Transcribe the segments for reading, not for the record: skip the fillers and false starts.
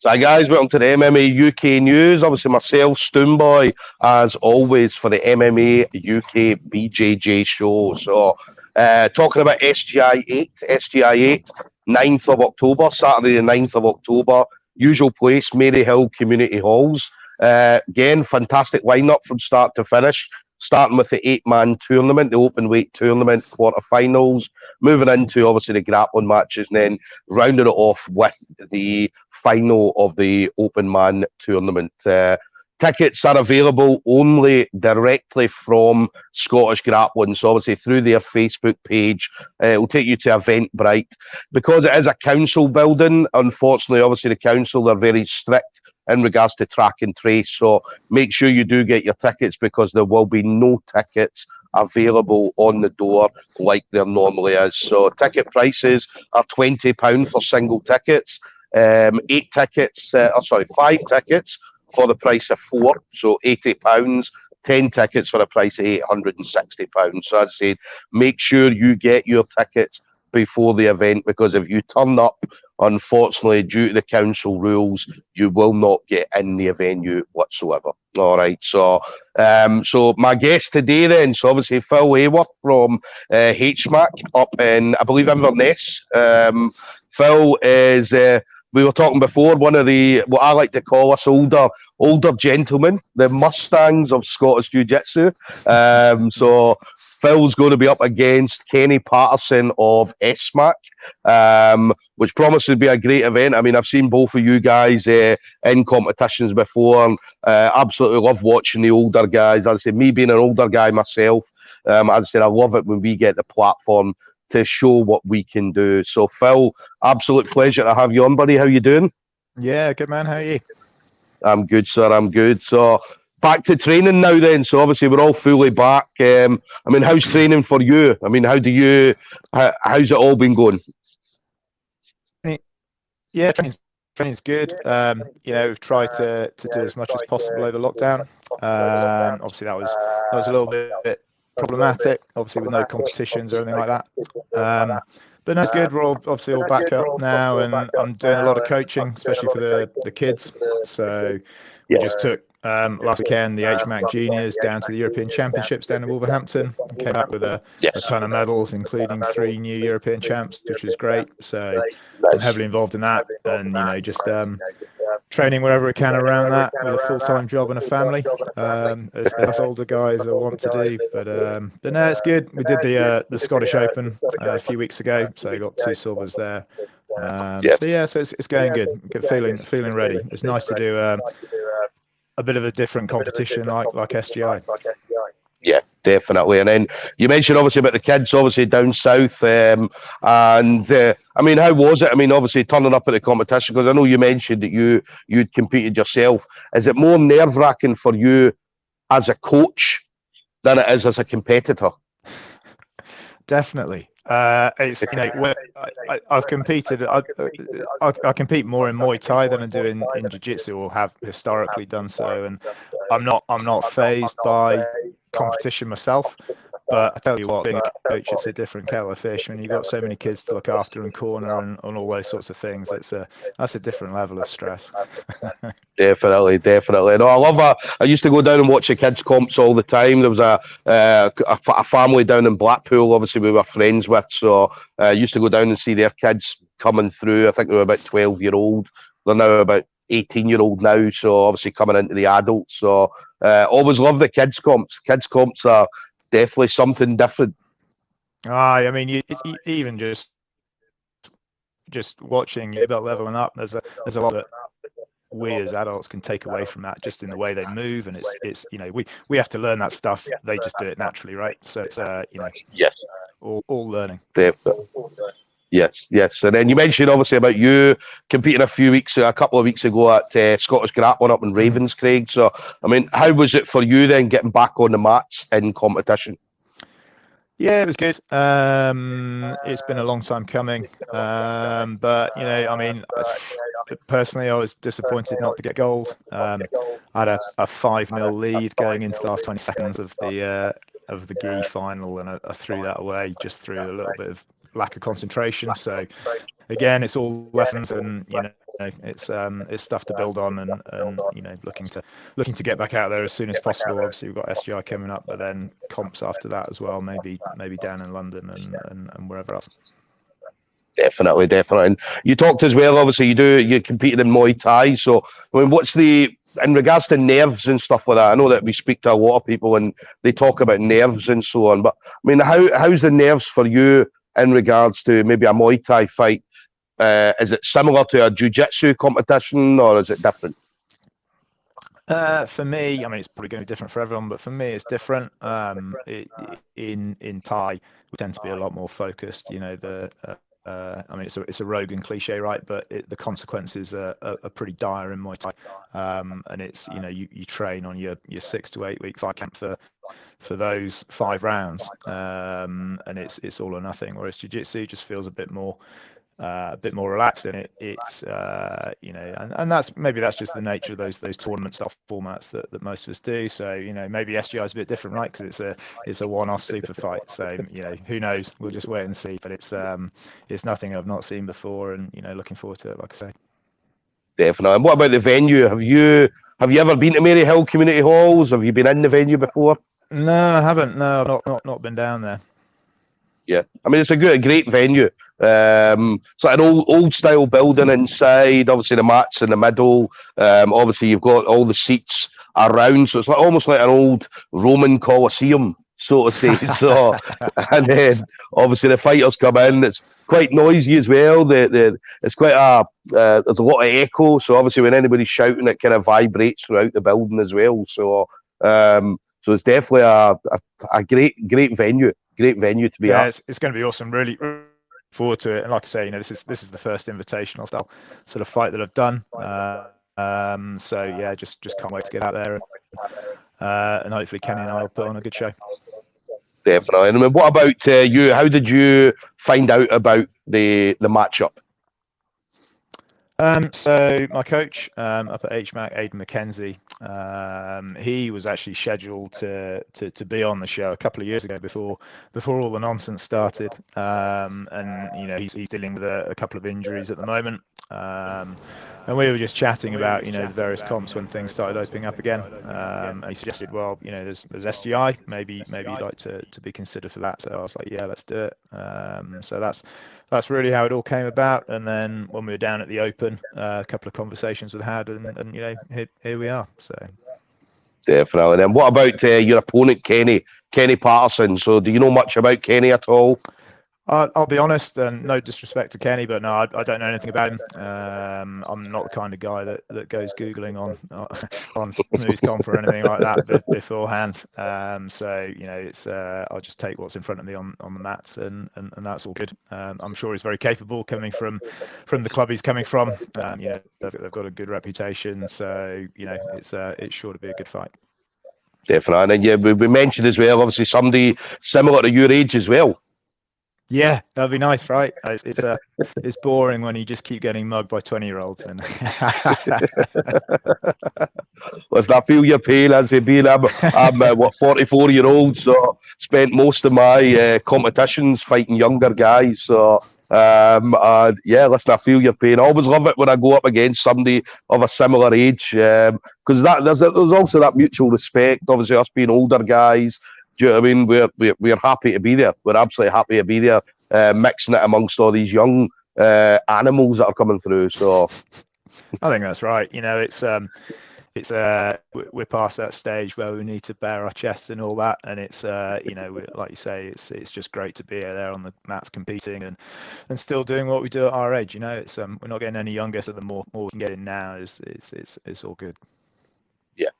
So, guys, welcome to the MMA UK news. Obviously, myself, Stoomboy, as always, for the MMA UK BJJ show. So, talking about SGI8, SGI8, 9th of October, Saturday, the 9th of October, usual place, Maryhill Community Halls. Again, fantastic lineup from start to finish, starting with the 8-man tournament, the open weight tournament, quarterfinals, moving into obviously the grappling matches, and then rounded it off with the final of the open man tournament. Tickets are available only directly from Scottish Grappling, so obviously through their Facebook page. It will take you to Eventbrite. Because it is a council building, unfortunately, obviously the council are very strict in regards to track and trace, so make sure you do get your tickets, because there will be no tickets available on the door like there normally is. So ticket prices are £20 for single tickets, 5 tickets for the price of 4, so £80, 10 tickets for the price of £860. So as I said, make sure you get your tickets before the event, because if you turn up, unfortunately, due to the council rules, you will not get in the venue whatsoever. All right, so my guest today then, so obviously Phil Haworth from HMAC up in, I believe, Inverness. Phil is, we were talking before, one of the, what I like to call us older gentlemen, the Mustangs of Scottish Jiu-Jitsu. So Phil's going to be up against Kenny Patterson of SMAC, which promises to be a great event. I mean, I've seen both of you guys in competitions before, and absolutely love watching the older guys. As I say, me being an older guy myself, as I said, I love it when we get the platform to show what we can do. So, Phil, absolute pleasure to have you on, buddy. How you doing? Yeah, good, man. How are you? I'm good, sir. I'm good. So, back to training now then. So obviously we're all fully back. I mean, how's training for you? I mean, how's it all been going? Yeah, training's good. We've tried to do as much as possible over lockdown. Obviously that was a little bit problematic, obviously with no competitions or anything like that. But no, it's good. We're obviously all back up now, and I'm doing a lot of coaching, especially for the kids. So we just took last weekend the HMAC juniors down to the European Championships down in Wolverhampton, and came back with a ton of medals, including 3 new European champs, which was great. So I'm heavily involved in that, and just training wherever we can around that, with a full-time job and a family, as older guys want to do. But no, it's good. We did the Scottish Open a few weeks ago, so got 2 silvers there. So it's going good. Feeling ready. It's nice to do a bit of a different competition like SGI. Yeah, definitely. And then you mentioned obviously about the kids, obviously down south, and I mean, how was it? I mean, obviously turning up at the competition, because I know you mentioned that you'd competed yourself. Is it more nerve-wracking for you as a coach than it is as a competitor? Definitely. It's I've competed. I compete more in Muay Thai than I do in Jiu-Jitsu, or have historically done so, and I'm not fazed by competition myself. But I tell you what, being a coach, it's a different kettle of fish when you've got so many kids to look after and corner and all those sorts of things. That's a different level of stress. Definitely. No, I love that. I used to go down and watch the kids' comps all the time. There was a family down in Blackpool, obviously we were friends with, so I used to go down and see their kids coming through. I think they were about 12-year-old. They're now about 18-year-old now, so obviously coming into the adults. So always love the kids' comps. Kids' comps are definitely something different. I mean, you even just watching about leveling up, there's a lot that we as adults can take away from that, just in the way they move, and it's we have to learn that stuff. They just do it naturally, right? So it's yes, all learning. Definitely. Yes. And then you mentioned obviously about you competing a couple of weeks ago at Scottish Grappling up in Ravenscraig. So I mean, how was it for you then getting back on the mats in competition? Yeah, it was good. It's been a long time coming, but I mean, personally, I was disappointed not to get gold. I had a 5-0 lead going into the last 20 seconds of the gi final, and I threw that away just through a little bit of lack of concentration. So again, it's all lessons, and it's stuff to build on, and you know, looking to get back out there as soon as possible. Obviously, we've got SGI coming up, but then comps after that as well. Maybe down in London and wherever else. Definitely. And you talked as well, obviously you competed in Muay Thai. So I mean, what's in regards to nerves and stuff like that? I know that we speak to a lot of people and they talk about nerves and so on. But I mean, how's the nerves for you in regards to maybe a Muay Thai fight? Is it similar to a jiu-jitsu competition, or is it different? For me, I mean, it's probably going to be different for everyone, but for me, it's different. In Thai, we tend to be a lot more focused. You know, I mean, it's a Rogan cliche, right? But the consequences are pretty dire in Muay Thai, and it's, you know, you train on your 6 to 8 week fight camp for those 5 rounds, and it's all or nothing. Whereas jiu-jitsu just feels a bit more relaxed, and it's you know, and that's just the nature of those tournament style formats that most of us do. So, you know, maybe SGI is a bit different, right? Because it's a one-off super fight. So, you know, who knows? We'll just wait and see. But it's nothing I've not seen before, and, you know, looking forward to it, like I say. Definitely. And what about the venue? Have you ever been to Mary Hill Community Halls? Have you been in the venue before? No, I haven't. No, I've not been down there. Yeah, I mean, it's a great venue. It's like an old style building inside. Obviously, the mats in the middle. Obviously, you've got all the seats around, so it's like almost like an old Roman Colosseum, so to say. So, and then obviously the fighters come in. It's quite noisy as well. It's quite there's a lot of echo. So obviously, when anybody's shouting, it kind of vibrates throughout the building as well. So, so it's definitely a great venue. Great venue to be at. It's going to be awesome. Really forward to it. And like I say, you know, this is the first invitational style sort of fight that I've done. So yeah, just can't wait to get out there, and hopefully Kenny and I will put on a good show. Definitely. And I mean, what about you? How did you find out about the matchup? So my coach up at HMAC, Aidan McKenzie, he was actually scheduled to be on the show a couple of years ago before all the nonsense started, and you know, he's dealing with a couple of injuries at the moment, and we were just chatting about, you know, the various comps when things started opening up again, and he suggested, well, you know, there's SGI, maybe you'd like to be considered for that. So I was like, yeah, let's do it. So that's really how it all came about. And then when we were down at the Open, a couple of conversations with had, and you know, here we are. So definitely. And then what about your opponent, Kenny Patterson? So do you know much about Kenny at all? I'll be honest, and no disrespect to Kenny, but no, I don't know anything about him. I'm not the kind of guy that goes Googling on Smooth Comp or anything like that beforehand. So, you know, it's I'll just take what's in front of me on the mats, and that's all good. I'm sure he's very capable coming from the club he's coming from. You know, they've got a good reputation, so, you know, it's sure to be a good fight. Definitely. And then, yeah, we mentioned as well, obviously somebody similar to your age as well. Yeah, that'd be nice, right? It's boring when you just keep getting mugged by 20-year-olds. And listen, I feel your pain, as it being I'm 44-year-old, so spent most of my competitions fighting younger guys. So yeah, listen, I feel your pain. I always love it when I go up against somebody of a similar age, because there's also that mutual respect. Obviously, us being older guys. Do you know what I mean? We're happy to be there. We're absolutely happy to be there, mixing it amongst all these young animals that are coming through. So I think that's right. You know, we're past that stage where we need to bare our chests and all that, and it's you know, like you say, it's just great to be there on the mats competing and still doing what we do at our age. You know, it's we're not getting any younger, so the more we can get in now it's all good.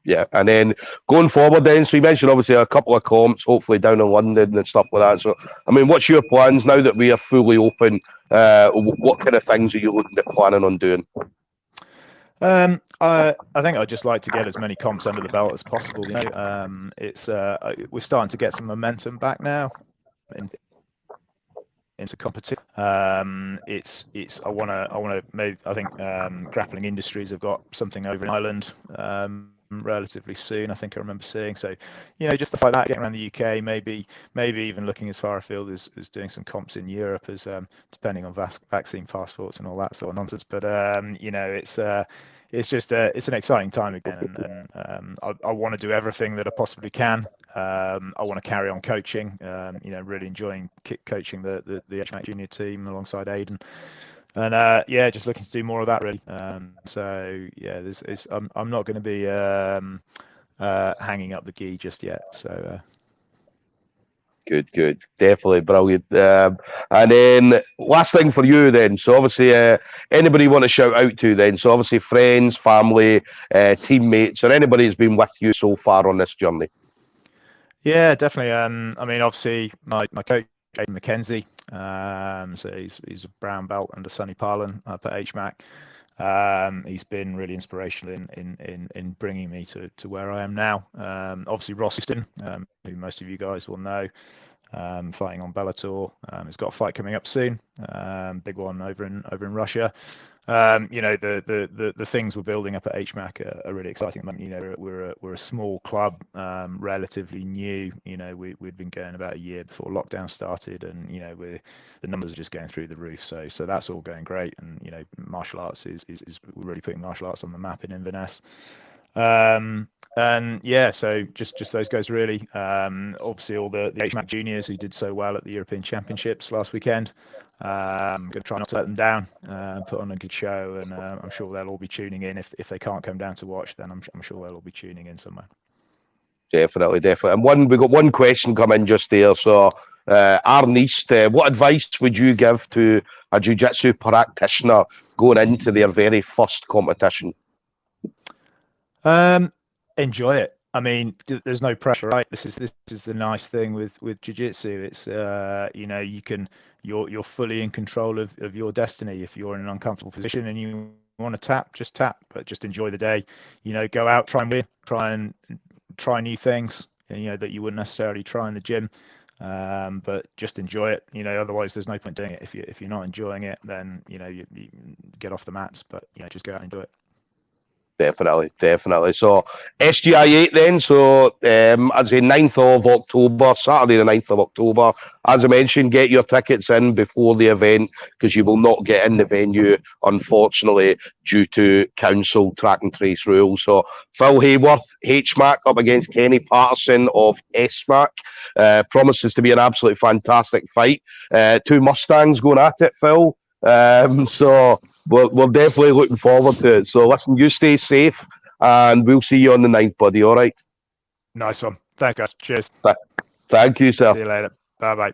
Yeah. And then going forward then, so you mentioned obviously a couple of comps, hopefully down in London and stuff like that. So, I mean, what's your plans now that we are fully open? What kind of things are you looking at planning on doing? I think I'd just like to get as many comps under the belt as possible. You know, it's we're starting to get some momentum back now into competition. It's I want to maybe, I think Grappling Industries have got something over in Ireland relatively soon, I think I remember seeing. So, just stuff like that, getting around the UK, maybe even looking as far afield as doing some comps in Europe, as depending on vaccine passports and all that sort of nonsense. But it's just it's an exciting time again, and I want to do everything that I possibly can. I want to carry on coaching. Really enjoying coaching the HMAC junior team alongside Aidan. And just looking to do more of that, really. So yeah, I'm not going to be hanging up the gi just yet. So Good, definitely brilliant. And then last thing for you, then. So obviously, anybody you want to shout out to, then? So obviously, friends, family, teammates, or anybody who's been with you so far on this journey. Yeah, definitely. I mean, obviously, my coach, Aidan McKenzie. So he's a brown belt under Sonny Parlin up at HMAC. He's been really inspirational in bringing me to where I am now. Obviously Ross Houston, who most of you guys will know, fighting on Bellator. He's got a fight coming up soon, big one over in Russia. The things we're building up at HMAC are really exciting. We're a small club, relatively new. We'd been going about a year before lockdown started, and the numbers are just going through the roof. So that's all going great. And martial arts is we're really putting martial arts on the map in Inverness. And yeah, so just those guys really. Obviously all the HMAC juniors who did so well at the European Championships last weekend. I'm going to try not to let them down, put on a good show, and I'm sure they'll all be tuning in. If they can't come down to watch, then I'm sure they'll all be tuning in somewhere. Definitely. And we got one question come in just there. So, Aaron East, what advice would you give to a jiu-jitsu practitioner going into their very first competition? Enjoy it. I mean, there's no pressure, right? This is the nice thing with jiu-jitsu. It's you're fully in control of your destiny. If you're in an uncomfortable position and you want to tap, just tap, but just enjoy the day. Go out, try and win, try new things, that you wouldn't necessarily try in the gym. But just enjoy it. Otherwise there's no point doing it. If you're not enjoying it, then you get off the mats. But just go out and enjoy it. Definitely. So SGI8 then. So as the 9th of October, Saturday the 9th of October. As I mentioned, get your tickets in before the event, because you will not get in the venue, unfortunately, due to council track and trace rules. So Phil Haworth, HMAC, up against Kenny Patterson of SMAC. Promises to be an absolutely fantastic fight. Two Mustangs going at it, Phil. So we're definitely looking forward to it. So listen, you stay safe, and we'll see you on the 9th, buddy. All right. Nice one. Thanks, guys. Cheers. Thank you, sir. See you later. Bye bye.